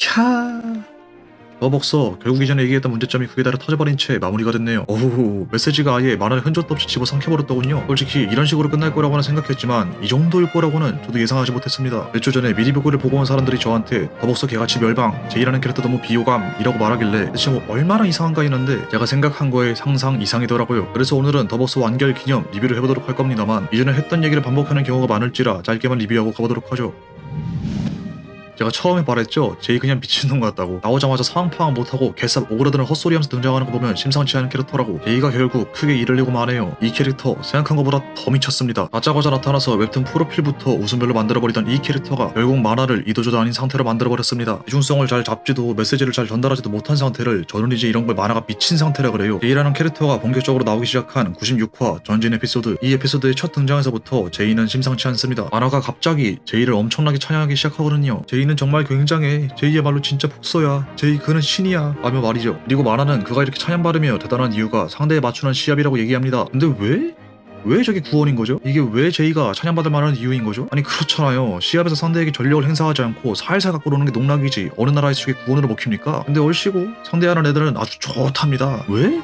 캬. 버벅서 결국 이전에 얘기했던 문제점이 크게 달아 터져버린 채 마무리가 됐네요. 어후, 메시지가 아예 만화를 흔적도 없이 집어 삼켜버렸더군요. 솔직히 이런 식으로 끝날 거라고는 생각했지만 이 정도일 거라고는 저도 예상하지 못했습니다. 몇 주 전에 미리 보고를 보고 온 사람들이 저한테 버벅서 개같이 멸방, 제이라는 캐릭터 너무 비호감이라고 말하길래 대체 뭐 얼마나 이상한가 했는데 제가 생각한 거에 상상 이상이더라고요. 그래서 오늘은 더벅서 완결 기념 리뷰를 해보도록 할 겁니다만 이전에 했던 얘기를 반복하는 경우가 많을지라 짧게만 리뷰하고 가보도록 하죠. 제가 처음에 말했죠. 제이 그냥 미친놈 같다고. 나오자마자 상황 파악 못하고 개쌉 오그라드는 헛소리하면서 등장하는 거 보면 심상치 않은 캐릭터라고. 제이가 결국 크게 이르려고 마네요. 이 캐릭터 생각한 것보다 더 미쳤습니다. 다짜고짜 나타나서 웹툰 프로필부터 웃음별로 만들어버리던 이 캐릭터가 결국 만화를 이도저도 아닌 상태로 만들어버렸습니다. 대중성을 잘 잡지도 메시지를 잘 전달하지도 못한 상태를 저는 이제 이런 걸 만화가 미친 상태라 그래요. 제이라는 캐릭터가 본격적으로 나오기 시작한 96화 전진 에피소드. 이 에피소드의 첫 등장에서부터 제이는 심상치 않습니다. 만화가 갑자기 제이를 엄청나게 찬양하기 시작하거든요. 제이는 정말 굉장해. 제이야말로 진짜 복서야. 제이 그는 신이야. 라며 말이죠. 그리고 만화는 그가 이렇게 찬양받으며 대단한 이유가 상대에 맞추는 시합이라고 얘기합니다. 근데 왜 저게 구원인 거죠? 이게 왜 제이가 찬양받을 만한 이유인 거죠? 아니 그렇잖아요. 시합에서 상대에게 전력을 행사하지 않고 살살 갖고 노는 게 농락이지 어느 나라에서 저게 구원으로 먹힙니까? 근데 얼씨구 상대하는 애들은 아주 좋답니다. 왜?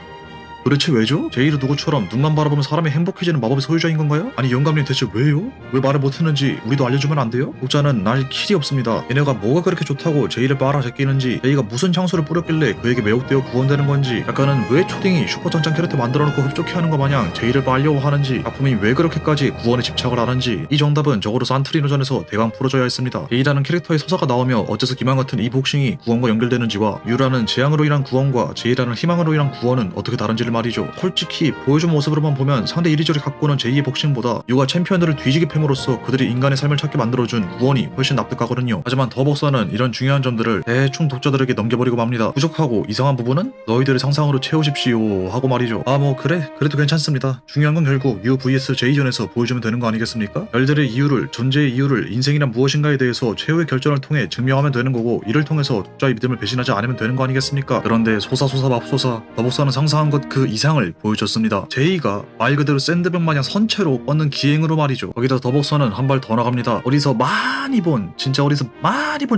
도대체 왜죠? 제이를 누구처럼 눈만 바라보면 사람이 행복해지는 마법의 소유자인 건가요? 아니 영감님 대체 왜요? 왜 말을 못했는지 우리도 알려주면 안 돼요? 독자는 날 길이 없습니다. 얘네가 뭐가 그렇게 좋다고 제이를 빨아제끼는지, 제이가 무슨 향수를 뿌렸길래 그에게 매혹되어 구원되는 건지, 약간은 왜 초딩이 슈퍼전장 캐릭터 만들어놓고 흡족해 하는 거 마냥 제이를 빨려고 하는지, 작품이 왜 그렇게까지 구원에 집착을 하는지, 이 정답은 적어도 산트리노전에서 대강 풀어줘야 했습니다. 제이라는 캐릭터의 서사가 나오며 어째서 기만 같은 이 복싱이 구원과 연결되는지와 유라는 재앙으로 인한 구원과 제이라는 희망으로 인한 구원은 어떻게 다른지를 말이죠. 솔직히 보여준 모습으로만 보면 상대 이리저리 갖고는 제이의 복싱보다 유가 챔피언들을 뒤지게 팹으로써 그들이 인간의 삶을 찾게 만들어준 구원이 훨씬 납득가거든요. 하지만 더벅서는 이런 중요한 점들을 대충 독자들에게 넘겨버리고 맙니다. 부족하고 이상한 부분은 너희들의 상상으로 채우십시오 하고 말이죠. 아 뭐 그래 그래도 괜찮습니다. 중요한 건 결국 유 vs 제이전에서 보여주면 되는 거 아니겠습니까? 별들의 이유를, 존재의 이유를, 인생이란 무엇인가에 대해서 최후의 결정을 통해 증명하면 되는 거고, 이를 통해서 독자의 믿음을 배신하지 않으면 되는 거 아니겠습니까? 그런데 소사소사 맙소사 더벅서는 상상한 것 그 이상을 보여줬습니다. 제이가 말 그대로 샌드백 마냥 선체로 뻗는 기행으로 말이죠. 거기다 더벅서는 한 발 더 나갑니다. 어디서 많이 본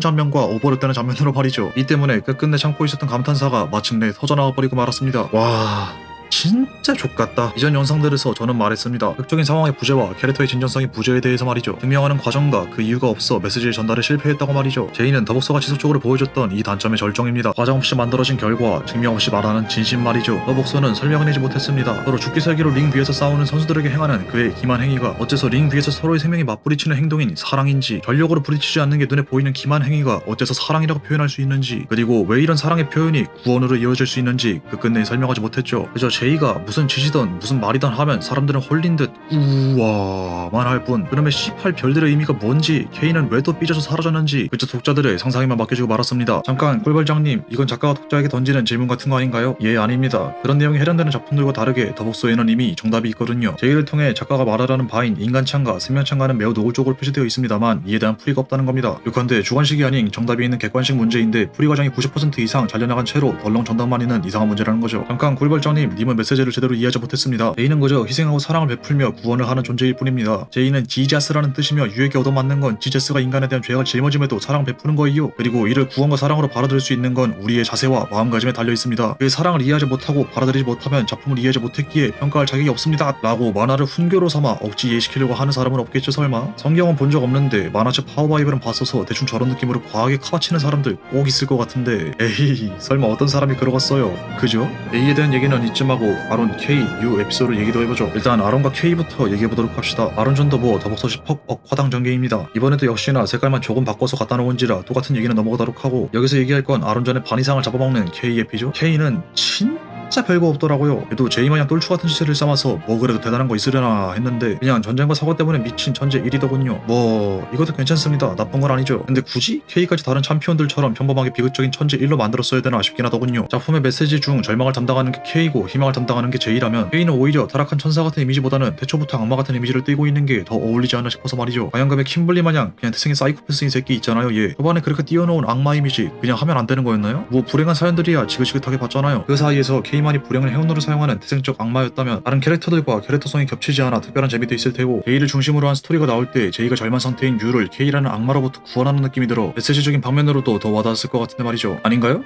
장면과 오버랩되는 장면으로 말이죠. 이 때문에 끝끝내 참고 있었던 감탄사가 마침내 터져나와버리고 말았습니다. 와... 진짜 족같다. 이전 영상들에서 저는 말했습니다. 극적인 상황의 부재와 캐릭터의 진전성의 부재에 대해서 말이죠. 증명하는 과정과 그 이유가 없어 메시지의 전달에 실패했다고 말이죠. 제이는 더벅서가 지속적으로 보여줬던 이 단점의 절정입니다. 과정 없이 만들어진 결과, 증명 없이 말하는 진심 말이죠. 더벅서는 설명해내지 못했습니다. 서로 죽기 살기로 링 위에서 싸우는 선수들에게 행하는 그의 기만 행위가 어째서 링 위에서 서로의 생명이 맞부딪히는 행동인 사랑인지, 전력으로 부딪히지 않는 게 눈에 보이는 기만 행위가 어째서 사랑이라고 표현할 수 있는지, 그리고 왜 이런 사랑의 표현이 구원으로 이어질 수 있는지 끝끝내 설명하지 못했죠. 그저 제이가 무슨 짓이든 무슨 말이든 하면 사람들은 홀린 듯 우와만 할 뿐, 그놈의 C8 별들의 의미가 뭔지, 케이는 왜 또 삐져서 사라졌는지 그저 독자들의 상상에만 맡겨주고 말았습니다. 잠깐 꿀벌장님, 이건 작가가 독자에게 던지는 질문 같은 거 아닌가요? 예, 아닙니다. 그런 내용이 해당되는 작품들과 다르게 더벅서에는 이미 정답이 있거든요. 제이를 통해 작가가 말하라는 바인 인간창과 생명창과는 매우 노골적으로 표시되어 있습니다만 이에 대한 풀이가 없다는 겁니다. 요컨대 주관식이 아닌 정답이 있는 객관식 문제인데 풀이 과정이 90% 이상 잘려나간 채로 덜렁 정답만 있는 이상한 문제라는 거죠. 잠깐 꿀벌장님, 님은 메시지를 제대로 이해하지 못했습니다. 제이는 그저 희생하고 사랑을 베풀며 구원을 하는 존재일 뿐입니다. 제이는 지자스라는 뜻이며 유에게 얻어맞는 건 지제스가 인간에 대한 죄가 짊어짐에도 사랑을 베푸는 거이요. 그리고 이를 구원과 사랑으로 받아들일 수 있는 건 우리의 자세와 마음가짐에 달려 있습니다. 그의 사랑을 이해하지 못하고 받아들이지 못하면 작품을 이해하지 못했기에 평가할 자격이 없습니다. 라고 만화를 훈교로 삼아 억지 이해시키려고 하는 사람은 없겠죠 설마? 성경은 본 적 없는데 만화책 파워바이블은 봤어서 대충 저런 느낌으로 과하게 카바치는 사람들 꼭 있을 것 같은데, 에이 설마 어떤 사람이 그러겠어요. 그죠? A에 대한 얘기는 이쯤 하고 아론, K, U 에피소드 얘기도 해보죠. 일단 아론과 K부터 얘기해보도록 합시다. 아론 전더보 더벅서 10억 화당 전개입니다. 이번에도 역시나 색깔만 조금 바꿔서 갖다 놓은지라 똑같은 얘기는 넘어가도록 하고, 여기서 얘기할 건 아론 전의 반 이상을 잡아먹는 K 에피죠. K는 진짜 별거 없더라고요. 그래도 제이마냥 똘추 같은 짓을 일삼아서 뭐 그래도 대단한 거 있으려나 했는데 그냥 전쟁과 사고 때문에 미친 천재 1위더군요. 뭐 이것도 괜찮습니다. 나쁜 건 아니죠. 근데 굳이 K까지 다른 챔피언들처럼 평범하게 비극적인 천재 1로 만들었어야 되나 싶긴 하더군요. 작품의 메시지 중 절망을 담당하는 게 K고 희망을 담당하는 게 J라면 K는 오히려 타락한 천사 같은 이미지보다는 태초부터 악마 같은 이미지를 띠고 있는 게 더 어울리지 않나 싶어서 말이죠. 과연감의 킴블리 마냥 그냥 태생의 사이코패스인 새끼 있잖아요. 얘 초반에 그렇게 띄워놓은 악마 이미지 그냥 하면 안 되는 거였나요? 뭐 불행한 사연들이야 지긋지긋하게 봤잖아요. 그 사이에서 K 자기만이 불행을 행운으로 사용하는 태생적 악마였다면 다른 캐릭터들과 캐릭터성이 겹치지 않아 특별한 재미도 있을 테고, 제이를 중심으로 한 스토리가 나올 때 제이가 절망 상태인 유를 K라는 악마로부터 구원하는 느낌이 들어 메시지적인 방면으로도 더 와닿았을 것 같은데 말이죠. 아닌가요?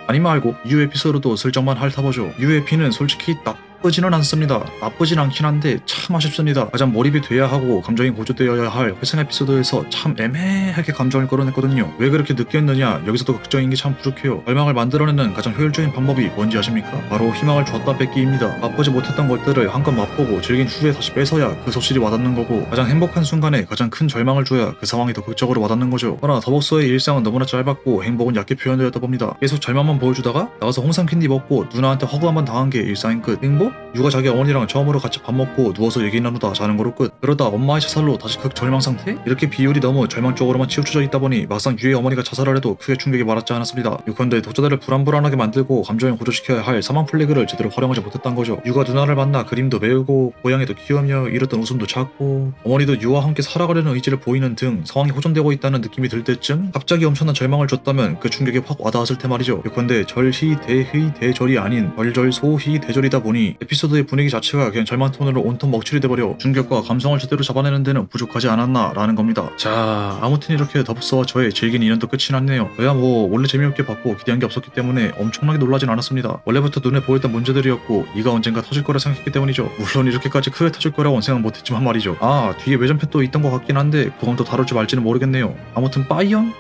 아님 말고 유 에피소드도 슬쩍만 핥아보죠. 유 에피는 솔직히 나쁘지는 않습니다. 나쁘진 않긴 한데 참 아쉽습니다. 가장 몰입이 돼야 하고 감정이 고조되어야 할 회상 에피소드에서 참 애매하게 감정을 끌어냈거든요. 왜 그렇게 느꼈느냐? 여기서도 걱정인 게 참 부족해요. 절망을 만들어내는 가장 효율적인 방법이 뭔지 아십니까? 바로 희망을 줬다 뺏기입니다. 맛보지 못했던 것들을 한껏 맛보고 즐긴 후에 다시 뺏어야 그 소실이 와닿는 거고, 가장 행복한 순간에 가장 큰 절망을 줘야 그 상황이 더 극적으로 와닿는 거죠. 그러나 더벅서의 일상은 너무나 짧았고 행복은 얕게 표현되었다 봅니다. 계속 절망만 보여주다가 나가서 홍삼 캔디 먹고 누나한테 허구 한번 당한 게 일상인 끝. 행복? 유가 자기 어머니랑 처음으로 같이 밥 먹고 누워서 얘기 나누다 자는 거로 끝. 그러다 엄마의 자살로 다시 극절망 상태? 이렇게 비율이 너무 절망 쪽으로만 치우쳐져 있다 보니 막상 유의 어머니가 자살을 해도 크게 충격이 많았지 않았습니다. 유컨대 독자들을 불안불안하게 만들고 감정을 고조시켜야 할 사망 플래그를 제대로 활용하지 못했던 거죠. 유가 누나를 만나 그림도 배우고 고양이도 키우며 잃었던 웃음도 찾고, 어머니도 유와 함께 살아가려는 의지를 보이는 등 상황이 호전되고 있다는 느낌이 들 때쯤 갑자기 엄청난 절망을 줬다면 그 충격이 확 와닿았을 테 말이죠. 유컨대 절희 대희 대절이 아닌 벌절소희 대절이다 보니 에피소드의 분위기 자체가 그냥 절망 톤으로 온통 먹칠이 돼버려 충격과 감성을 제대로 잡아내는 데는 부족하지 않았나 라는 겁니다. 자, 아무튼 이렇게 더벅서와 저의 즐긴 인연도 끝이 났네요. 저야 뭐 원래 재미없게 봤고 기대한 게 없었기 때문에 엄청나게 놀라진 않았습니다. 원래부터 눈에 보였던 문제들이었고 이가 언젠가 터질 거라 생각했기 때문이죠. 물론 이렇게까지 크게 터질 거라고는 생각 못했지만 말이죠. 아, 뒤에 외전편 또 있던 것 같긴 한데 그건 또 다룰지 말지는 모르겠네요. 아무튼 빠이언?